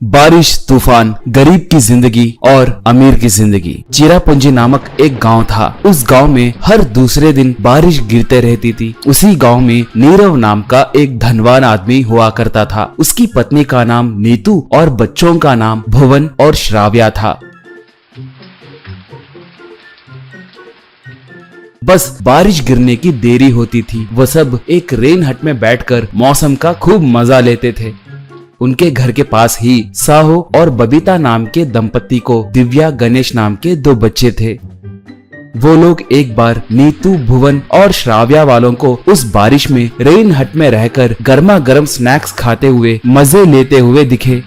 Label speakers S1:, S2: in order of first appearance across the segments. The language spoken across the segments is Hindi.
S1: बारिश, तूफान, गरीब की जिंदगी और अमीर की जिंदगी। चिरापुंजी नामक एक गांव था। उस गांव में हर दूसरे दिन बारिश गिरते रहती थी। उसी गांव में नीरव नाम का एक धनवान आदमी हुआ करता था। उसकी पत्नी का नाम नीतू और बच्चों का नाम भुवन और श्राव्या था। बस बारिश गिरने की देरी होती थी। वह सब एक रेन हट में बैठकर मौसम का खूब मजा लेते थे। उनके घर के पास ही साहू और बबीता नाम के दंपति को दिव्या, गणेश नाम के 2 बच्चे थे। वो लोग एक बार नीतू, भुवन और श्राव्या वालों को उस बारिश में रेन हट में रहकर गर्मा गर्म स्नैक्स खाते हुए मजे लेते हुए दिखे।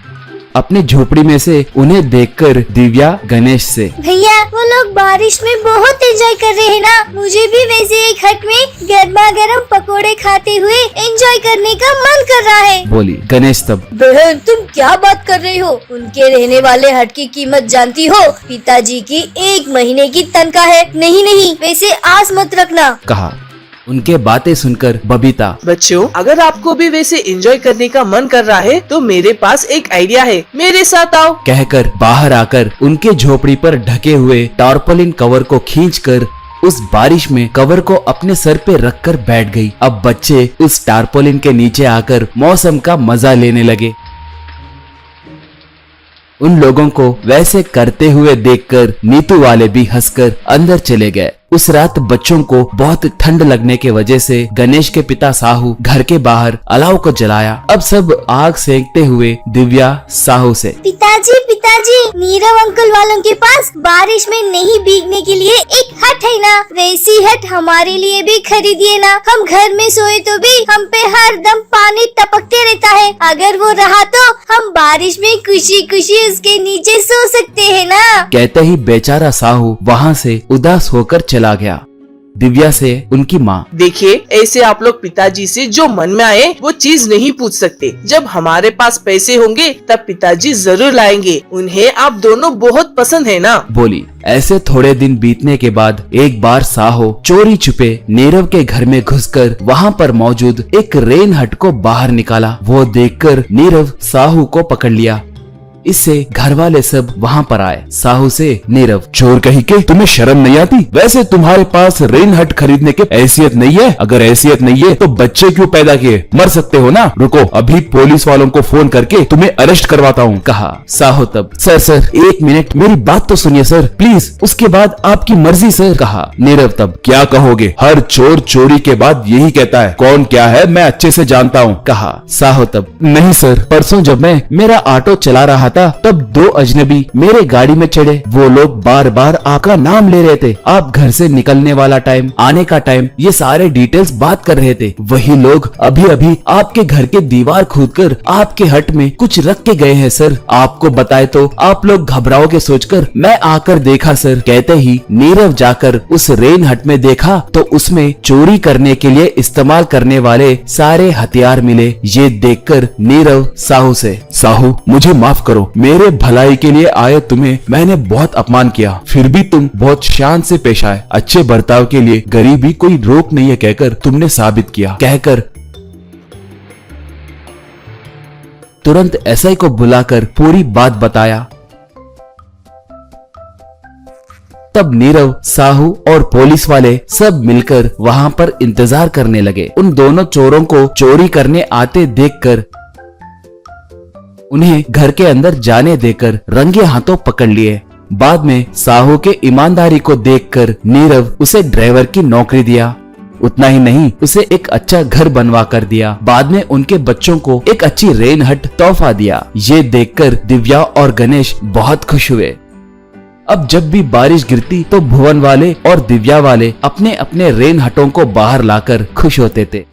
S1: अपनी झोपड़ी में से उन्हें देखकर दिव्या गणेश से,
S2: भैया वो लोग बारिश में बहुत एंजॉय कर रहे हैं ना, मुझे भी वैसे एक हट में गर्मा गर्म पकोड़े खाते हुए एंजॉय करने का मन कर रहा है,
S1: बोली। गणेश तब,
S2: बहन तुम क्या बात कर रहे हो? उनके रहने वाले हट की कीमत जानती हो? पिताजी की 1 महीने की तनख्वाह है। नहीं वैसे आस मत रखना,
S1: कहा। उनके बातें सुनकर बबीता,
S3: बच्चों अगर आपको भी वैसे एंजॉय करने का मन कर रहा है तो मेरे पास एक आइडिया है, मेरे साथ आओ, कहकर
S1: बाहर आकर उनके झोपड़ी पर ढके हुए टारपोलिन कवर को खींचकर उस बारिश में कवर को अपने सर पे रखकर बैठ गई। अब बच्चे उस टारपोलिन के नीचे आकर मौसम का मजा लेने लगे। उन लोगों को वैसे करते हुए देखकर नीतू वाले भी हंसकर अंदर चले गए। उस रात बच्चों को बहुत ठंड लगने के वजह से गणेश के पिता साहू घर के बाहर अलाव को जलाया। अब सब आग सेंकते हुए दिव्या साहू से,
S2: पिताजी नीरव अंकल वालों के पास बारिश में नहीं भीगने के लिए एक हट है ना, वैसी हट हमारे लिए भी खरीदिए ना। हम घर में सोए तो भी हम पे हर दम पानी टपकते रहता है। अगर वो रहा तो हम बारिश में खुशी खुशी उसके नीचे सो सकते हैं ना।
S1: कहते ही बेचारा साहू वहाँ से उदास होकर चला गया। दिव्या से उनकी माँ,
S3: देखिए ऐसे आप लोग पिताजी से जो मन में आए वो चीज नहीं पूछ सकते। जब हमारे पास पैसे होंगे तब पिताजी जरूर लाएंगे, उन्हें आप दोनों बहुत पसंद है ना,
S1: बोली। ऐसे थोड़े दिन बीतने के बाद एक बार साहू चोरी छुपे नीरव के घर में घुसकर वहाँ पर मौजूद एक रेन हट को बाहर निकाला। वो देखकर नीरव साहू को पकड़ लिया। इससे घर वाले सब वहाँ पर आए। साहू से नीरव,
S4: चोर कहीं के, तुम्हें शर्म नहीं आती? वैसे तुम्हारे पास रेन हट खरीदने की हैसियत नहीं है? अगर हैसियत नहीं है तो बच्चे क्यों पैदा किए? मर सकते हो ना। रुको अभी पुलिस वालों को फोन करके तुम्हें अरेस्ट करवाता हूँ,
S1: कहा। साहू तब, सर 1 मिनट मेरी बात तो सुनिए सर प्लीज, उसके बाद आपकी मर्जी सर, कहा। नीरव तब,
S4: क्या कहोगे? हर चोर चोरी के बाद यही कहता है, कौन क्या है मैं अच्छे से जानता हूँ,
S1: कहा। साहू तब, नहीं सर, परसों जब मैं मेरा ऑटो चला रहा था तब 2 अजनबी मेरे गाड़ी में चढ़े। वो लोग बार बार आपका नाम ले रहे थे। आप घर से निकलने वाला टाइम, आने का टाइम, ये सारे डिटेल्स बात कर रहे थे। वही लोग अभी आपके घर के दीवार खोदकर आपके हट में कुछ रख के गए हैं सर। आपको बताए तो आप लोग घबराओगे सोचकर मैं आकर देखा सर। कहते ही नीरव जाकर उस रेन हट में देखा तो उसमें चोरी करने के लिए इस्तेमाल करने वाले सारे हथियार मिले। ये देखकर नीरव साहू से,
S4: साहू मुझे माफ करो, मेरे भलाई के लिए आए तुम्हें मैंने बहुत अपमान किया, फिर भी तुम बहुत शान से पेश आए। अच्छे बर्ताव के लिए गरीबी कोई रोक नहीं है कहकर तुमने साबित किया,
S1: कहकर तुरंत एसआई को बुलाकर पूरी बात बताया। तब नीरव, साहू और पुलिस वाले सब मिलकर वहाँ पर इंतजार करने लगे। उन दोनों चोरों को चोरी करने आते देखकर उन्हें घर के अंदर जाने देकर रंगे हाथों पकड़ लिए। बाद में साहू के ईमानदारी को देखकर नीरव उसे ड्राइवर की नौकरी दिया। उतना ही नहीं, उसे एक अच्छा घर बनवा कर दिया। बाद में उनके बच्चों को एक अच्छी रेन हट तोहफा दिया। ये देखकर दिव्या और गणेश बहुत खुश हुए। अब जब भी बारिश गिरती तो भुवन वाले और दिव्या वाले अपने अपने रेन हटों को बाहर लाकर खुश होते थे।